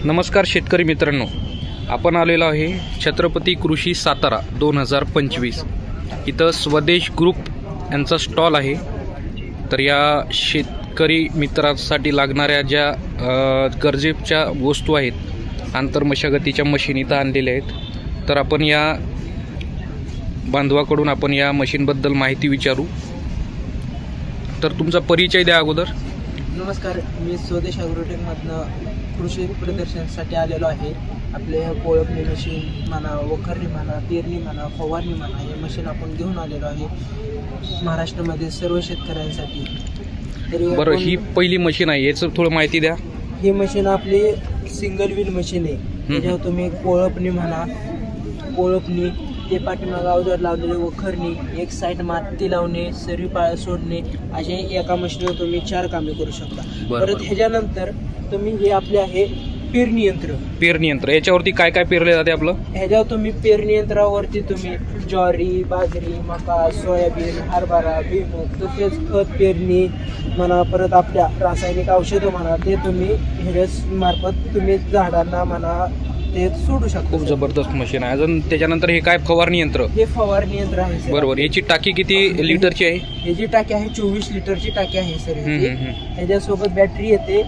नमस्कार शेतकरी मित्रांनो, आपण आलेलो आहे छत्रपती कृषी सातारा 2025 इथं स्वदेश ग्रुप यांचा स्टॉल आहे। तर या शेतकरी मित्रांसाठी लागणाऱ्या ज्या गरजेच्या वस्तू आहेत, आंतरमशागतीच्या मशीन इथं आणलेल्या आहेत। तर आपण या बांधवाकडून आपण या मशीनबद्दल माहिती विचारू। तर तुमचा परिचय द्या अगोदर। नमस्कार, मी स्वदेश ॲग्रोटेकमधनं कृषी प्रदर्शनासाठी आलेलो आहे। आपले कोळपणी मशीन म्हणा, वखरणी म्हणा, पेरणी म्हणा, फवारणी म्हणा, हे मशीन आपण घेऊन आलेलो आहे महाराष्ट्रामध्ये सर्व शेतकऱ्यांसाठी। तर बरं, ही पहिली मशीन आहे, याचं थोडं माहिती द्या। ही मशीन आपली सिंगल व्हील मशीन आहे। त्याच्यावर तुम्ही कोळपणी म्हणा, कोळपणी ते पाठीमागं अवजार लावलेले, वखरणी, एक साईड माती लावणे, सरी पाळ सोडणे, असे एका मशीनवर तुम्ही 4 कामे करू शकता। परत ह्याच्यानंतर तुम्ही हे आपले आहे पेरणी यंत्र। याच्यावरती काय काय पेरले जाते आपलं? ह्याच्यावर तुम्ही पेरणी यंत्रावरती तुम्ही ज्वारी, बाजरी, मका, सोयाबीन, हरभरा, भुईमूग, तसेच खत पेरणी म्हणा, परत आपल्या रासायनिक औषधं म्हणा, ते तुम्ही ह्याच्याच मार्फत तुम्ही झाडांना म्हणा ते सोडू शकता। खूप जबरदस्त मशीन आहे। अजून त्याच्यानंतर हे काय फवारणी यंत्र? हे फवारणी यंत्र आहे। बरोबर, याची टाकी किती लिटरची आहे? याची टाकी आहे 24 लिटरची टाकी आहे सर। त्याच्यासोबत बॅटरी येते,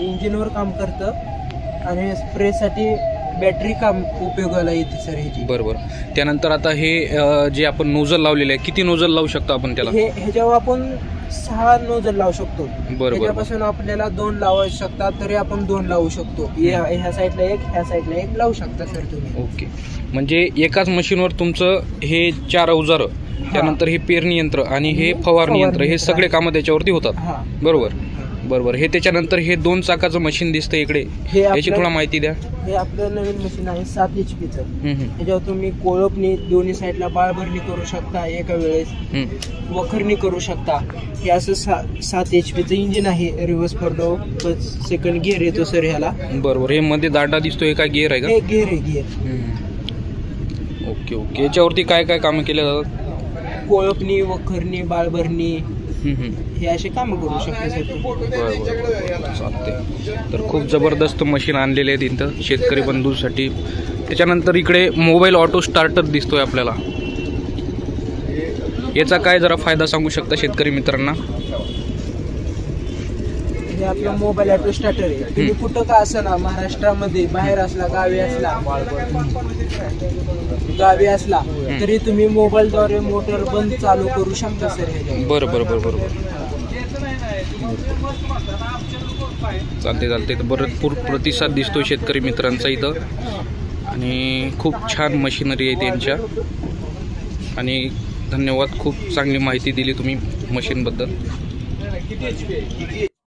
इंजिनवर काम करतं आणि स्प्रेसाठी बॅटरी काम उपयोगाला येते सर ह्याची। बरोबर, त्यानंतर आता हे जे आपण नोझल लावलेले आहे, किती नोझल लावू शकतो आपण त्याला? ह्याच्यावर आपण 6 नोझल लावू शकतो। बरोबर, त्यापासून आपल्याला 2 लावू शकतात, तरी आपण 2 लावू शकतो। ह्या साईडला एक, ह्या साईडला एक लावू शकता सर तुम्ही। ओके, म्हणजे एकाच मशीनवर तुमचं हे 4 अवजार, त्यानंतर हे पेरणी यंत्र आणि हे फवारणी यंत्र, हे सगळे कामं त्याच्यावरती होतात। बरोबर, हे त्याच्यानंतर हे 2 चाकाचं मशीन दिसतं इकडे, याची थोडा माहिती द्या। हे आपलं नवीन मशीन आहे 7 HP चं। त्याच्यावर तुम्ही कोळपणी दोन्ही साईडला बाळभरणी करू शकता एका वेळेस, वखरणी करू शकता। हे असं 7 HP चं इंजिन आहे, रिव्हर्स फॉरवर्ड सेकंड गिअर येतो सर ह्याला। बरोबर, हे मध्ये दांडा दिसतोय, काय गिअर आहे का? हे गिअर आहे, गिअर। ओके, याच्यावरती काय काय कामं केले जातात? कोळपणी, वखरणी, बाळभरणी, हे असे काम करू शकते। तर खूप जबरदस्त मशीन आणलेले आहेत इथं शेतकरी बंधूंसाठी। त्याच्यानंतर इकडे मोबाईल ऑटो स्टार्टर दिसतोय आपल्याला, याचा काय जरा फायदा सांगू शकता शेतकरी मित्रांना? हे आपलं मोबाईल ऑटो स्टार्टर आहे। तुम्ही कुठं का असला, महाराष्ट्रामध्ये बाहेर असला, गावी असला तरी तुम्ही मोबाईलद्वारे मोटर बंद चालू करू शकता सर। बरोबर, चालते। भरपूर प्रतिसाद दिसतोय शेतकरी मित्रांचा इथं आणि खूप छान मशिनरी आहे त्यांच्या। आणि धन्यवाद, खूप चांगली माहिती दिली तुम्ही मशीनबद्दल।